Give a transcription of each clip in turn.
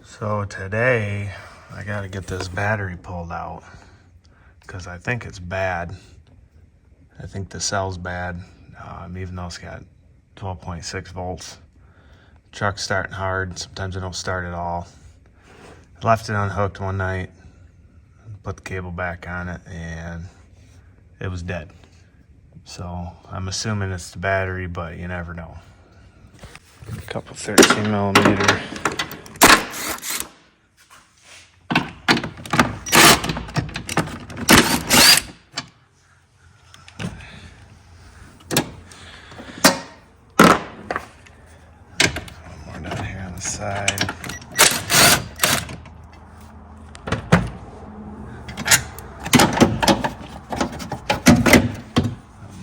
So today I gotta get this battery pulled out because I think it's bad. I think the cell's bad, even though it's got 12.6 volts. Truck's starting hard. Sometimes it don't start at all. I left it unhooked one night, put the cable back on it, and it was dead. So I'm assuming it's the battery, but you never know. A couple 13 millimeter. One more down here on the side.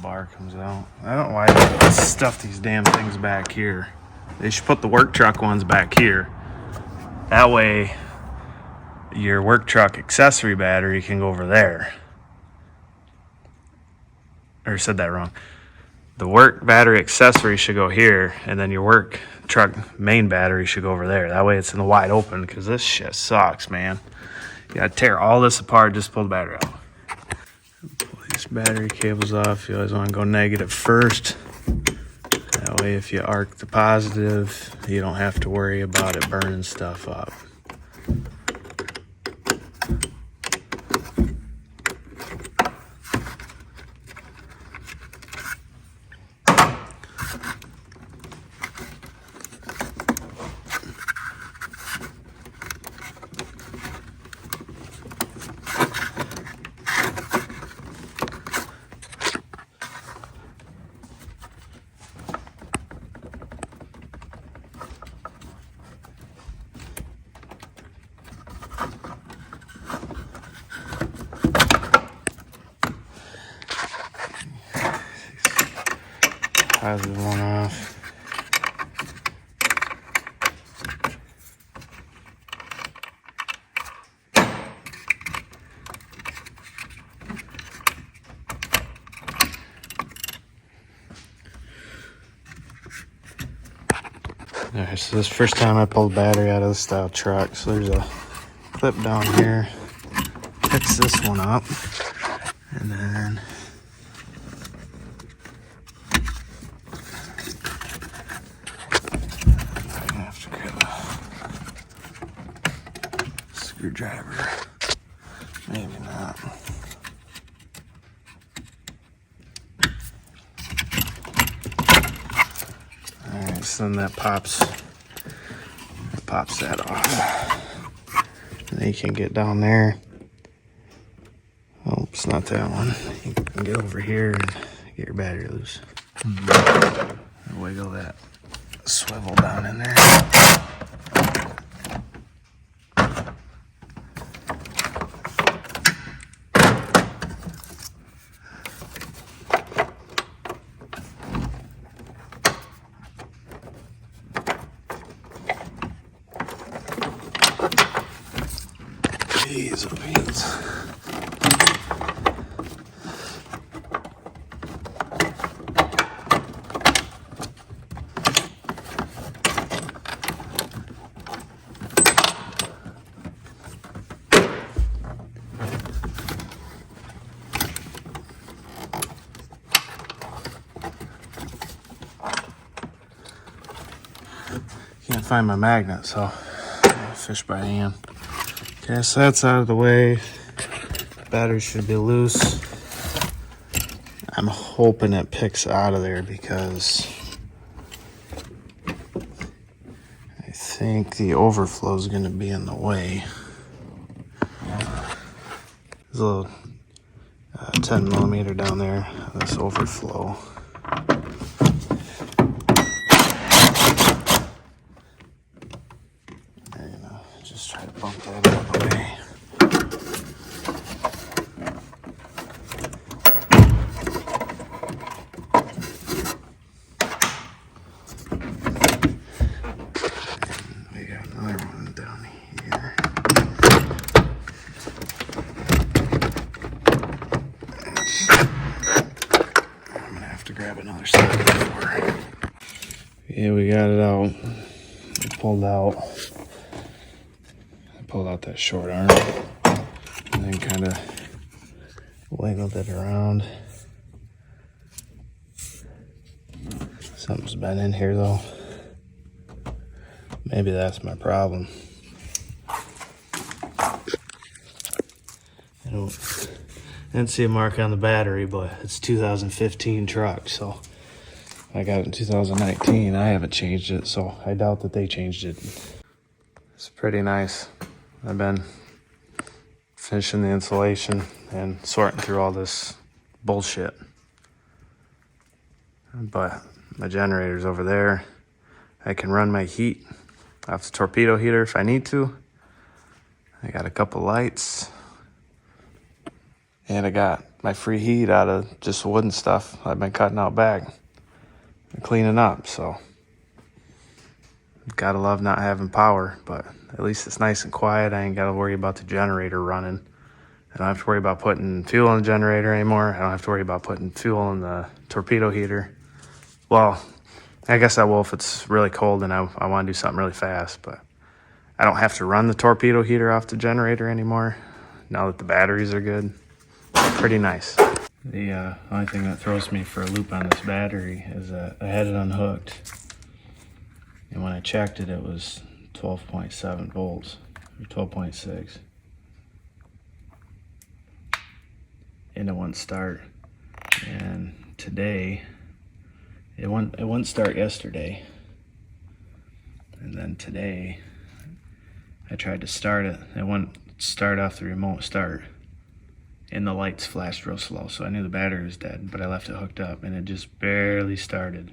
Bar comes out. I don't know why they stuff these damn things back here. They should put the work truck ones back here. That way your work truck accessory battery can go over there. Or said that wrong. The work battery accessory should go here, and then your work truck main battery should go over there. That way it's in the wide open, because this shit sucks, man. You gotta tear all this apart just to pull the battery out. Pull these battery cables off. You always want to go negative first. That way if you arc the positive, you don't have to worry about it burning stuff up. Positive one off. Alright, so this is the first time I pulled the battery out of the style truck. So there's a clip down here. Picks this one up. And then screwdriver. Maybe not. Alright, so then that pops that off. And then you can get down there. Oh, it's not that one. You can get over here and get your battery loose. Wiggle that swivel down in there. Jeez, oh beans. Can't find my magnet, so I'll fish by hand. Okay, so that's out of the way. Battery should be loose. I'm hoping it picks out of there because I think the overflow is going to be in the way. There's a little 10 millimeter down there, this overflow. There you go. Just try to bump that out of the way. And we got another one down here. I'm gonna have to grab another side before. Yeah, we got it out. It pulled out. pulled out that short arm and then kind of wiggled it around. Something's been in here though. Maybe that's my problem. I didn't see a mark on the battery, but it's 2015 truck, so I got it in 2019. I haven't changed it, so I doubt that they changed it. It's pretty nice. I've been finishing the insulation and sorting through all this bullshit. But my generator's over there. I can run my heat off the torpedo heater if I need to. I got a couple lights. And I got my free heat out of just wooden stuff I've been cutting out back and cleaning up, so. Gotta love not having power, but at least it's nice and quiet. I ain't gotta worry about the generator running. I don't have to worry about putting fuel in the generator anymore. I don't have to worry about putting fuel in the torpedo heater. Well, I guess I will if it's really cold and I want to do something really fast, but I don't have to run the torpedo heater off the generator anymore now that the batteries are good. Pretty nice. The only thing that throws me for a loop on this battery is that I had it unhooked. And when I checked it, it was 12.7 volts, or 12.6. And it wouldn't start. And today, it wouldn't start yesterday. And then today, I tried to start it. It wouldn't start off the remote start. And the lights flashed real slow, so I knew the battery was dead, but I left it hooked up and it just barely started.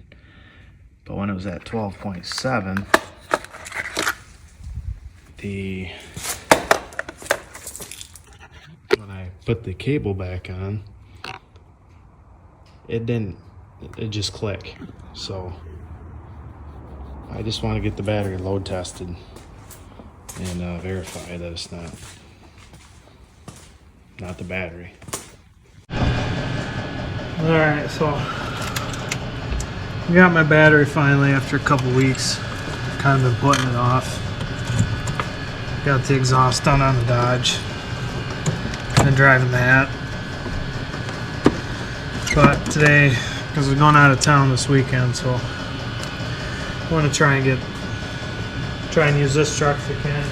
But when it was at 12.7, when I put the cable back on, it just clicked. So I just want to get the battery load tested and verify that it's not the battery. All right, so I got my battery finally after a couple weeks. Kind of been putting it off. Got the exhaust done on the Dodge. Been driving that. But today, because we're going out of town this weekend, so I want to try and use this truck if I can.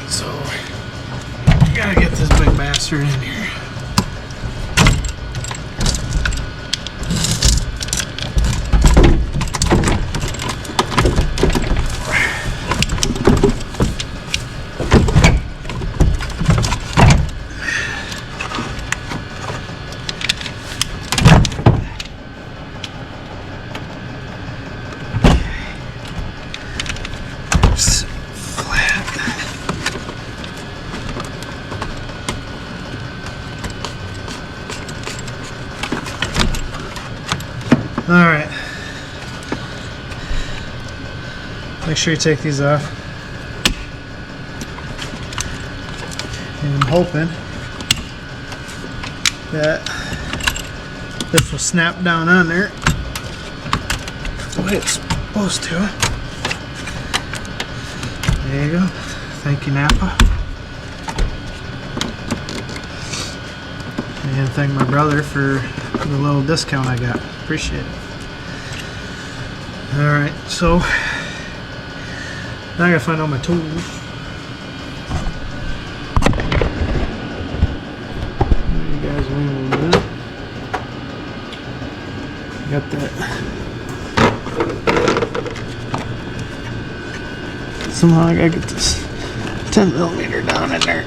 So, gotta get this big bastard in here. Alright, make sure you take these off, and I'm hoping that this will snap down on there the way it's supposed to. There you go. Thank you, Napa. And thank my brother for the little discount I got. Appreciate it. Alright, so now I gotta find all my tools. You guys wait a little bit. Got that. Somehow I gotta get this 10mm down in there.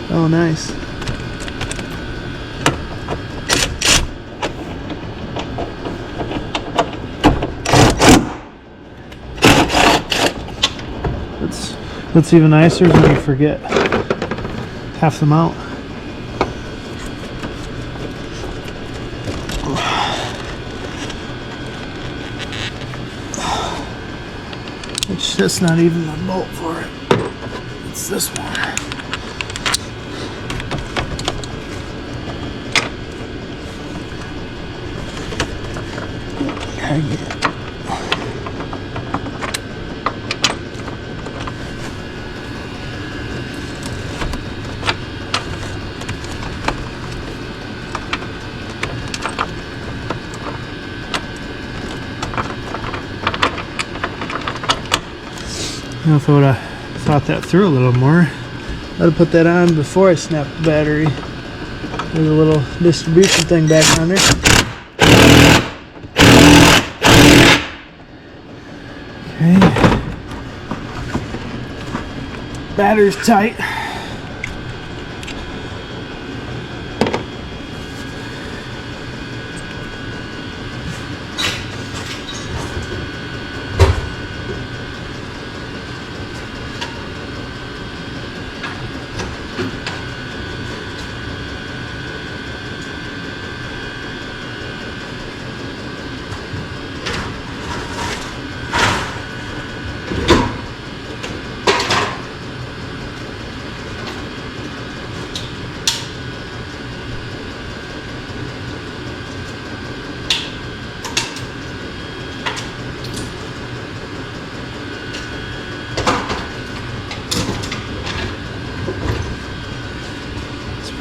Oh, nice. What's even nicer is when you forget half the mount. That's not even the bolt for it. It's this one. If I would have thought that through a little more, I'd have put that on before I snapped the battery. There's a little distribution thing back on there. Okay. Battery's tight.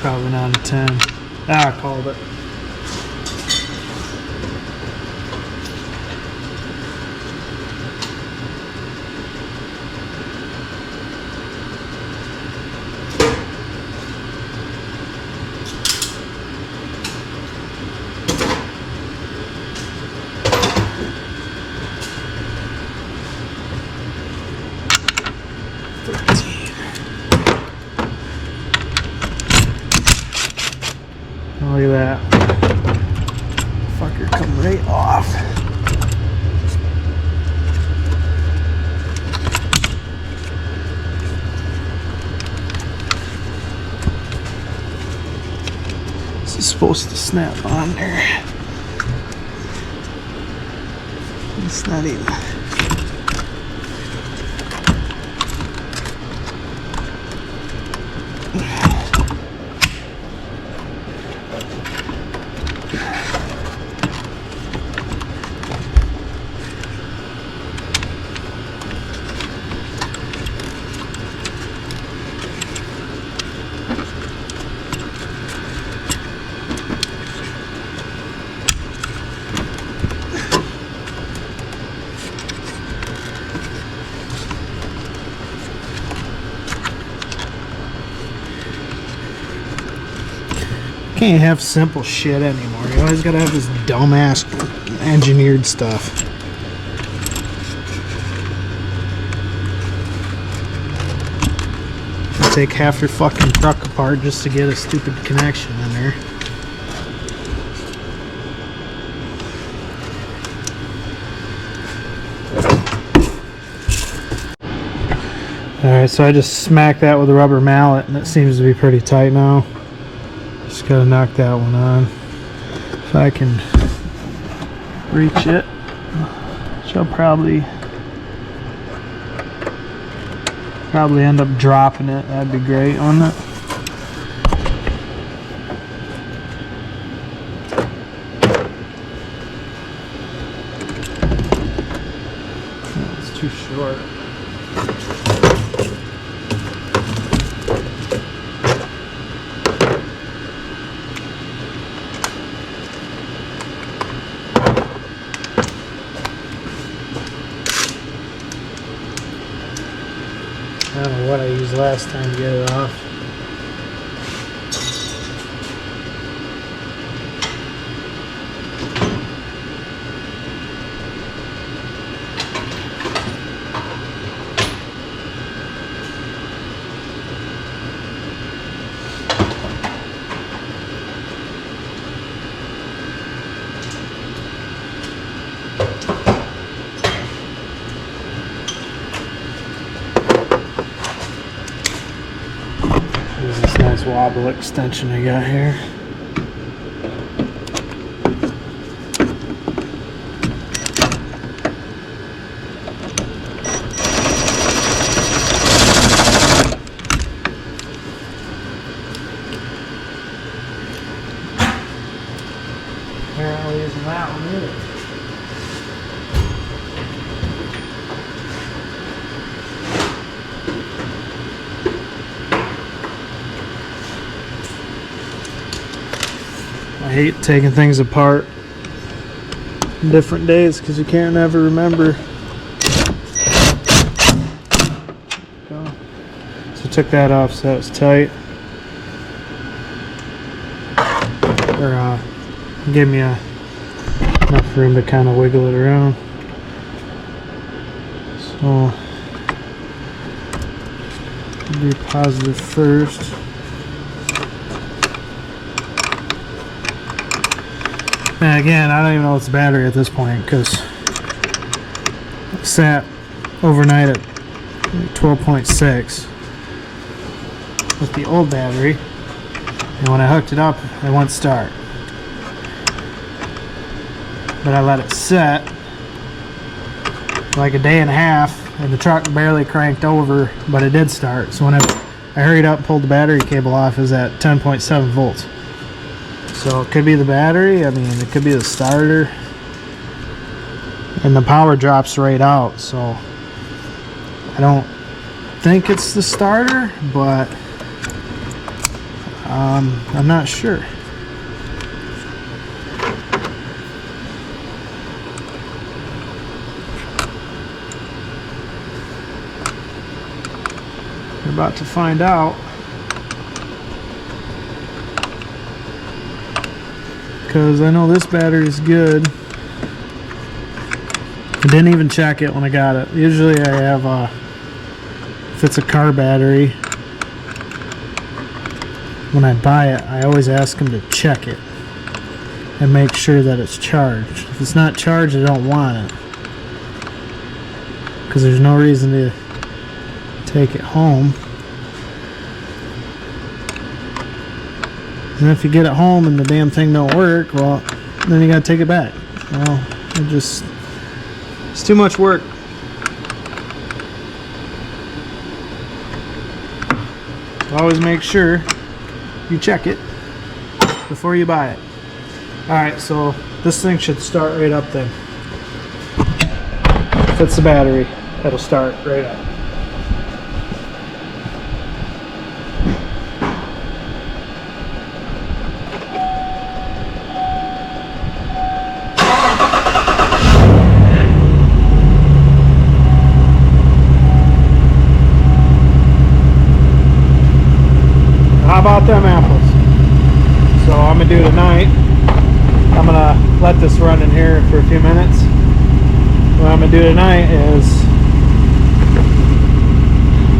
Probably not a 10. Ah, I called it. Look at that. Fucker come right off. This is supposed to snap on there. It's not even. Can't have simple shit anymore. You always gotta have this dumbass engineered stuff. Take half your fucking truck apart just to get a stupid connection in there. Alright, so I just smacked that with a rubber mallet and it seems to be pretty tight now. Just gotta knock that one on. If I can reach it, which I'll probably end up dropping it. That'd be great, wouldn't it? Oh, it's too short. I don't know what I used last time to get it off. Here's this nice wobble extension I got here. Apparently isn't that one either. hate taking things apart on different days because you can't ever remember. So took that off so that was tight. Or gave me enough room to kind of wiggle it around. So do positive first. And again, I don't even know it's a battery at this point because it sat overnight at 12.6 with the old battery, and when I hooked it up, it wouldn't start. But I let it set for like a day and a half, and the truck barely cranked over, but it did start. So when I hurried up and pulled the battery cable off, it was at 10.7 volts. So it could be the battery, I mean, it could be the starter. And the power drops right out, so I don't think it's the starter, but I'm not sure. We're about to find out. Because I know this battery is good. I didn't even check it when I got it. Usually I have if it's a car battery, when I buy it, I always ask them to check it and make sure that it's charged. If it's not charged, I don't want it, because there's no reason to take it home. And if you get it home and the damn thing don't work, well, then you gotta take it back. Well, it's too much work. So always make sure you check it before you buy it. Alright, so this thing should start right up then. If it's the battery, it'll start right up. How about them apples? So I'm gonna do tonight. I'm gonna let this run in here for a few minutes. What I'm gonna do tonight is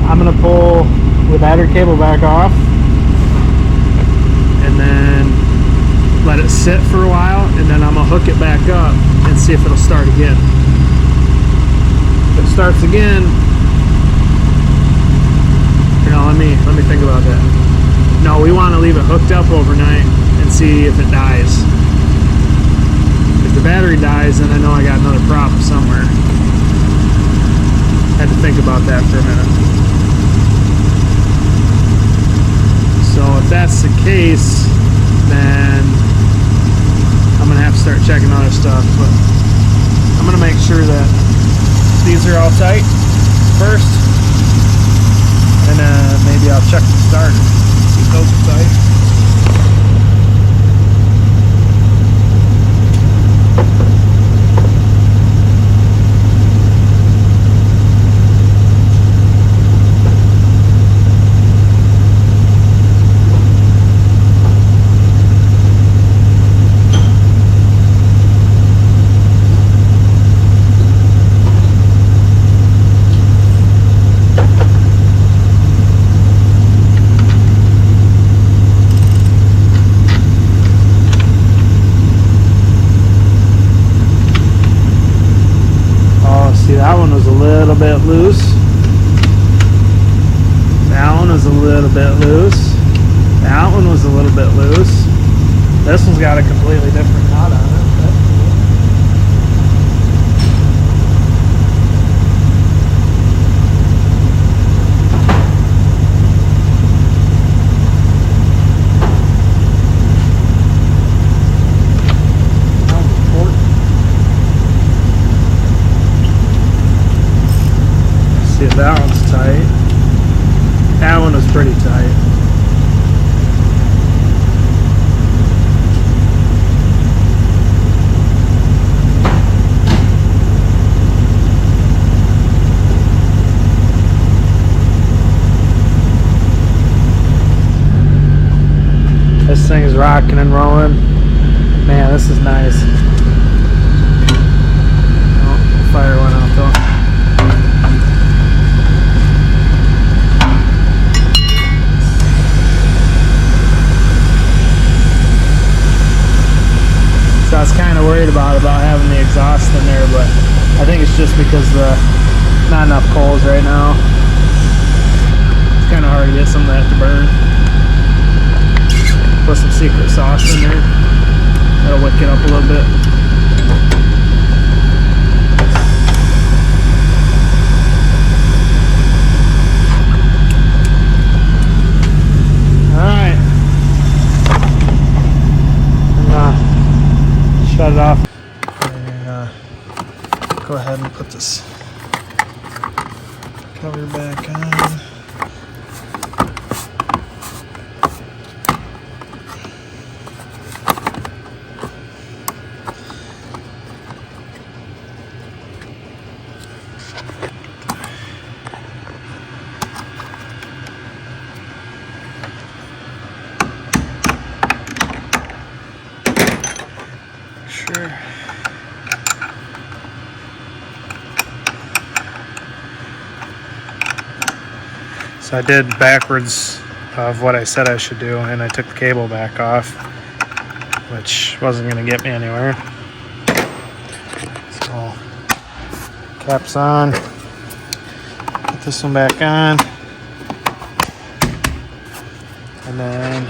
I'm gonna pull the battery cable back off and then let it sit for a while, and then I'm gonna hook it back up and see if it'll start again. If it starts again, you know, let me think about that. No, we want to leave it hooked up overnight and see if it dies. If the battery dies, then I know I got another problem somewhere. Had to think about that for a minute. So if that's the case, then I'm going to have to start checking other stuff. But I'm going to make sure that these are all tight first, and maybe I'll check the starter. Those are tight. That one was a little bit loose. That one was a little bit loose. That one was a little bit loose. This one's got a completely different knot on it. See if that one's tight. That one was pretty tight. rocking and rolling. Man, this is nice. Oh, fire went out though. So I was kind of worried about having the exhaust in there, but I think it's just because not enough coals right now. It's kind of hard to get some of that to burn. Put some secret sauce in there. That'll wick it up a little bit. Alright. Shut it off. And go ahead and put this cover back on. Sure. So I did backwards of what I said I should do, and I took the cable back off, which wasn't going to get me anywhere. So caps on, put this one back on, and then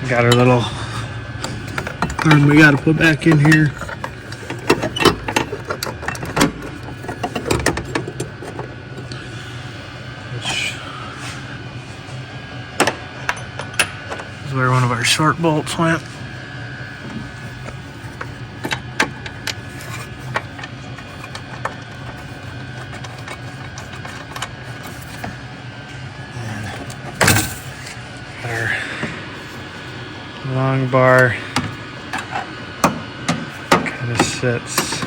we got our little arm we got to put back in here. Where one of our short bolts went. And our long bar kind of sits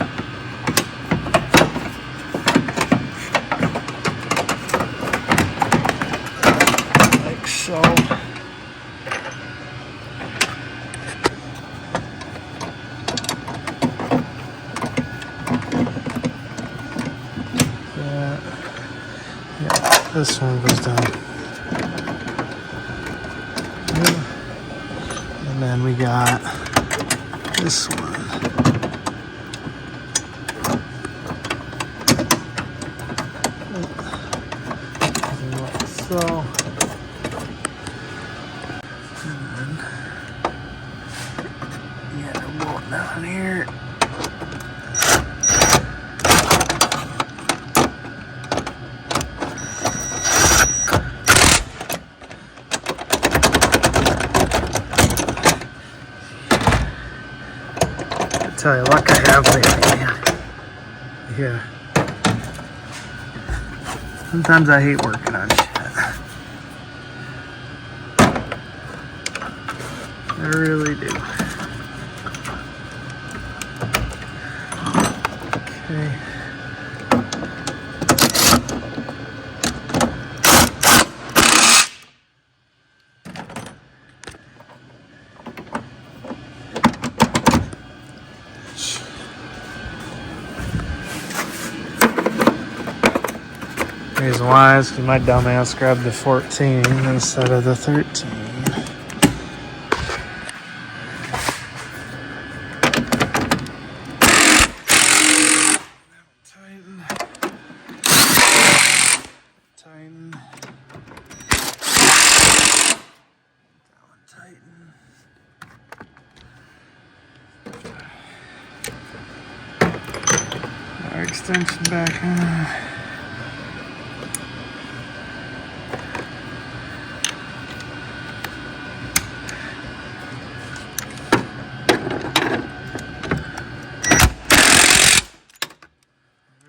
like so. This one goes down. And then we got this one. Like so. And then you got a bolt down here. Tell you, luck I have lately, man. Yeah. Sometimes I hate working on shit. I really do. Okay. Reason why is because my dumbass grabbed the 14 instead of the 13. Tighten. Tighten. That one tighten. Our extension back on.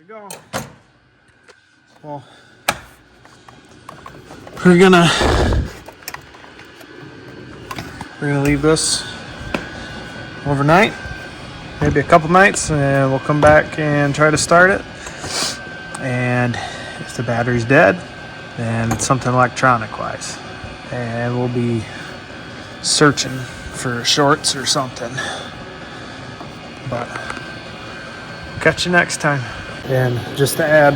Go. Well, we're gonna leave this overnight, maybe a couple nights, and we'll come back and try to start it. And if the battery's dead, then it's something electronic wise. and we'll be searching for shorts or something. But catch you next time. And just to add,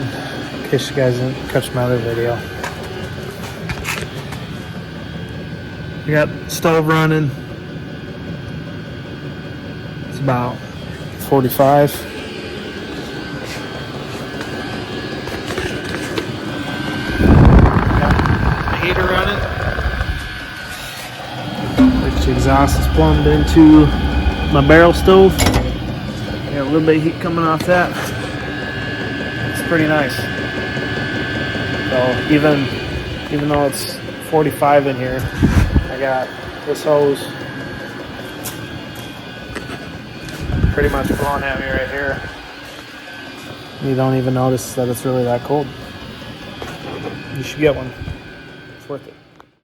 in case you guys didn't catch my other video, we got stove running. It's about 45. Got the heater running. The exhaust is plumbed into my barrel stove. Got a little bit of heat coming off that. It's pretty nice. So even though it's 45 in here, I got this hose pretty much blowing at me right here. You don't even notice that it's really that cold. You should get one. It's worth it.